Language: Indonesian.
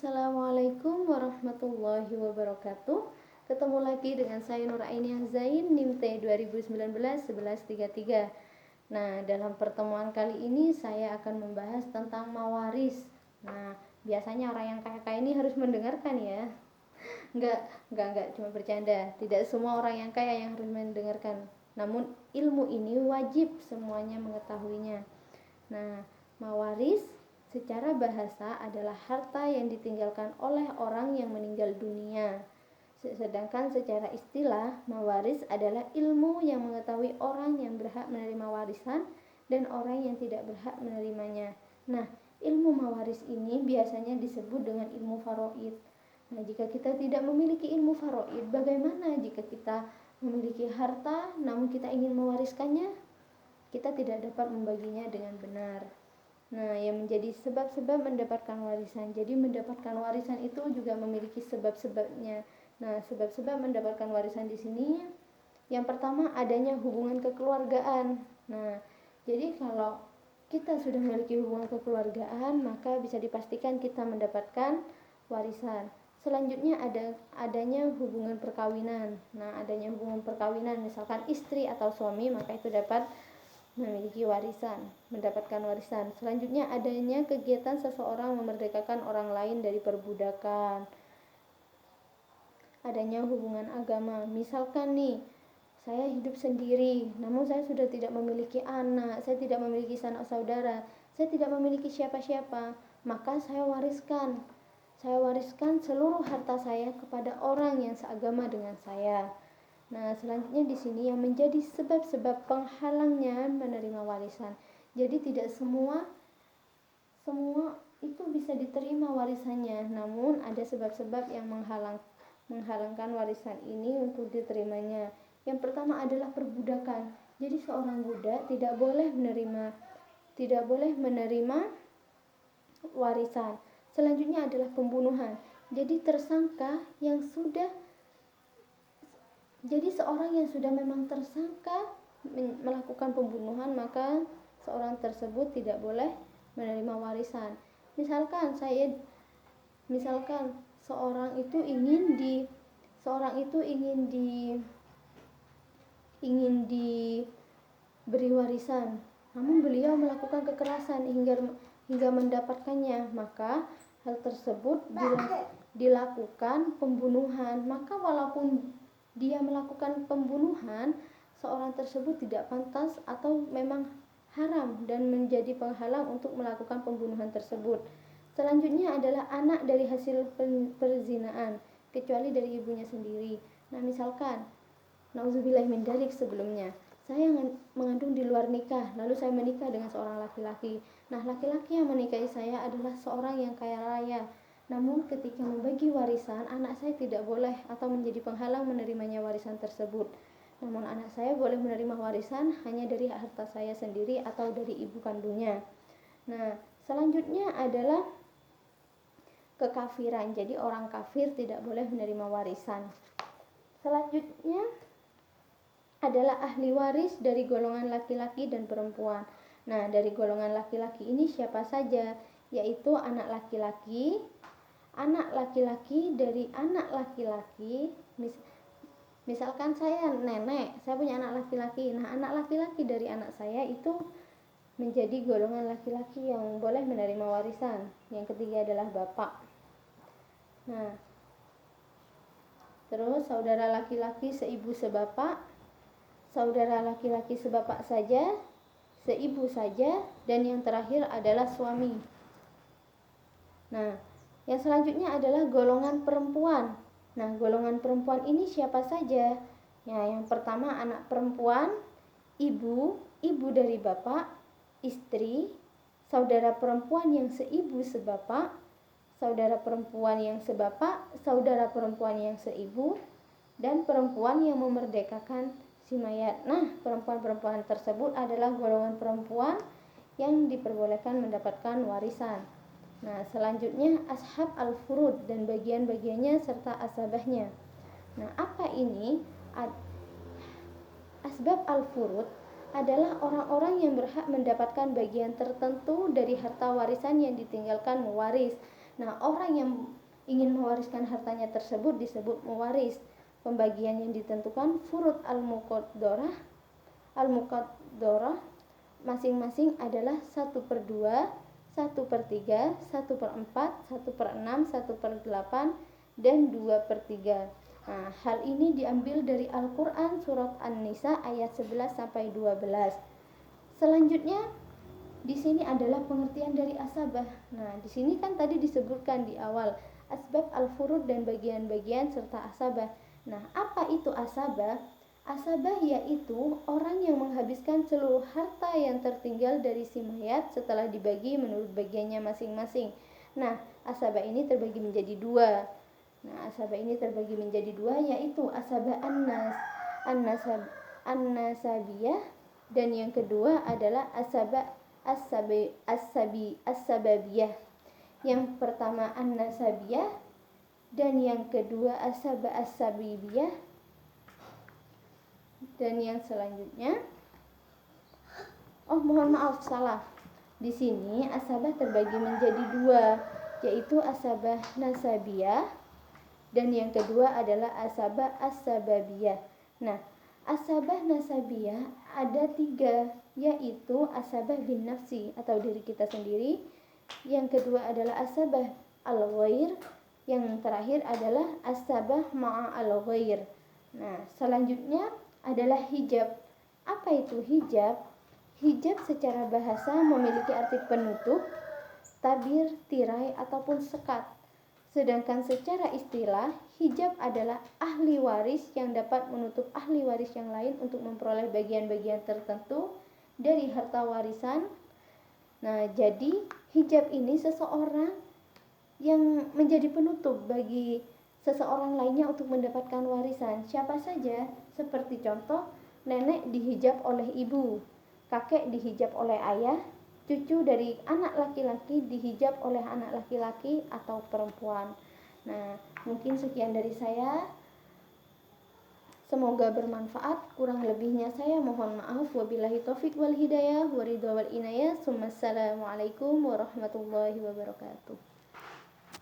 Assalamualaikum warahmatullahi wabarakatuh. Ketemu lagi dengan saya Nuraini Zain, NIM T 2019-1133. Nah, dalam pertemuan kali ini saya akan membahas tentang mawaris. Nah, biasanya orang yang kaya-kaya ini harus mendengarkan ya. Enggak, cuma bercanda. Tidak semua orang yang kaya yang harus mendengarkan. Namun ilmu ini wajib semuanya mengetahuinya. Nah, mawaris secara bahasa adalah harta yang ditinggalkan oleh orang yang meninggal dunia. Sedangkan secara istilah, mawaris adalah ilmu yang mengetahui orang yang berhak menerima warisan dan orang yang tidak berhak menerimanya. Nah, ilmu mawaris ini biasanya disebut dengan ilmu faraid. Nah, jika kita tidak memiliki ilmu faraid, bagaimana jika kita memiliki harta namun kita ingin mewariskannya? Kita tidak dapat membaginya dengan benar. Nah, yang menjadi sebab-sebab mendapatkan warisan. Jadi mendapatkan warisan itu juga memiliki sebab-sebabnya. Nah, sebab-sebab mendapatkan warisan di sini yang pertama adanya hubungan kekeluargaan. Nah, jadi kalau kita sudah memiliki hubungan kekeluargaan, maka bisa dipastikan kita mendapatkan warisan. Selanjutnya adanya hubungan perkawinan. Nah, adanya hubungan perkawinan misalkan istri atau suami, maka itu dapat memiliki warisan, mendapatkan warisan. Selanjutnya adanya kegiatan seseorang memerdekakan orang lain dari perbudakan. Adanya hubungan agama. Misalkan nih, saya hidup sendiri, namun saya sudah tidak memiliki anak, saya tidak memiliki sanak saudara, saya tidak memiliki siapa-siapa, maka saya wariskan. Saya wariskan seluruh harta saya kepada orang yang seagama dengan saya. Nah, selanjutnya di sini yang menjadi sebab-sebab penghalangnya menerima warisan. Jadi tidak semua itu bisa diterima warisannya, namun ada sebab-sebab yang menghalangkan warisan ini untuk diterimanya. Yang pertama adalah perbudakan. Jadi seorang budak tidak boleh menerima warisan. Selanjutnya adalah pembunuhan. Jadi seorang yang sudah memang tersangka melakukan pembunuhan, maka seorang tersebut tidak boleh menerima warisan. Misalkan seorang itu ingin diberi warisan, namun beliau melakukan kekerasan hingga mendapatkannya, maka hal tersebut dilakukan pembunuhan. Maka walaupun dia melakukan pembunuhan, seorang tersebut tidak pantas atau memang haram dan menjadi penghalang untuk melakukan pembunuhan tersebut. Selanjutnya adalah anak dari hasil perzinaan, kecuali dari ibunya sendiri. Nah, misalkan nauzubillah min dzalik, sebelumnya saya mengandung di luar nikah, lalu saya menikah dengan seorang laki-laki. Nah, laki-laki yang menikahi saya adalah seorang yang kaya raya. Namun ketika membagi warisan, anak saya tidak boleh atau menjadi penghalang menerimanya warisan tersebut. Namun anak saya boleh menerima warisan hanya dari harta saya sendiri atau dari ibu kandungnya. Nah, selanjutnya adalah kekafiran. Jadi orang kafir tidak boleh menerima warisan. Selanjutnya adalah ahli waris dari golongan laki-laki dan perempuan. Nah, dari golongan laki-laki ini siapa saja? Yaitu anak laki-laki dari anak laki-laki. Misalkan saya nenek, saya punya anak laki-laki. Nah, anak laki-laki dari anak saya itu menjadi golongan laki-laki yang boleh menerima warisan. Yang ketiga adalah bapak. Nah, terus saudara laki-laki seibu sebapak, saudara laki-laki sebapak saja, seibu saja, dan yang terakhir adalah suami. Nah, yang selanjutnya adalah golongan perempuan. Nah, golongan perempuan ini siapa saja? Ya, yang pertama anak perempuan, ibu dari bapak, istri, saudara perempuan yang seibu sebapak, saudara perempuan yang sebapak, saudara perempuan yang seibu, dan perempuan yang memerdekakan si mayat. Nah, perempuan-perempuan tersebut adalah golongan perempuan yang diperbolehkan mendapatkan warisan. Nah, selanjutnya ashab al-furud dan bagian-bagiannya serta asabahnya. Nah, apa ini? Asbab al-furud adalah orang-orang yang berhak mendapatkan bagian tertentu dari harta warisan yang ditinggalkan mewaris. Nah, orang yang ingin mewariskan hartanya tersebut disebut mewaris. Pembagian yang ditentukan furud al-muqaddarah masing-masing adalah 1/2, 1/3, 1/4, 1/6, 1/8, dan 2/3. Nah, hal ini diambil dari Al-Quran surat An-Nisa ayat 11 sampai 12. Selanjutnya di sini adalah pengertian dari asabah. Nah, di sini kan tadi disebutkan di awal asbab al-furud dan bagian-bagian serta asabah. Nah, apa itu asabah? Asabah yaitu orang yang menghabiskan seluruh harta yang tertinggal dari si mayat setelah dibagi menurut bagiannya masing-masing. Nah, asabah ini terbagi menjadi dua. Yaitu asabah an-nasabiyah, dan yang kedua adalah asabah as-sababiyah. Yang pertama an-nasabiyah dan yang kedua asabah as-sababiyah. Dan yang selanjutnya, mohon maaf, salah. Di sini asabah terbagi menjadi dua, yaitu asabah nasabiyah dan yang kedua adalah asabah as-sababiyah. Nah, asabah nasabiyah ada 3, yaitu asabah bin nafsi atau diri kita sendiri. Yang kedua adalah asabah al-ghair. Yang terakhir adalah asabah ma'a al-ghair. Nah, selanjutnya adalah hijab. Apa itu hijab? Hijab secara bahasa memiliki arti penutup, tabir, tirai, ataupun sekat. Sedangkan secara istilah, hijab adalah ahli waris yang dapat menutup ahli waris yang lain untuk memperoleh bagian-bagian tertentu dari harta warisan. Nah, jadi hijab ini seseorang yang menjadi penutup bagi seseorang lainnya untuk mendapatkan warisan. Siapa saja? Seperti contoh, nenek dihijab oleh ibu, kakek dihijab oleh ayah, cucu dari anak laki-laki dihijab oleh anak laki-laki atau perempuan. Nah, mungkin sekian dari saya. Semoga bermanfaat. Kurang lebihnya saya mohon maaf. Wabillahi taufik wal hidayah, waridha wal inayah. Assalamualaikum warahmatullahi wabarakatuh.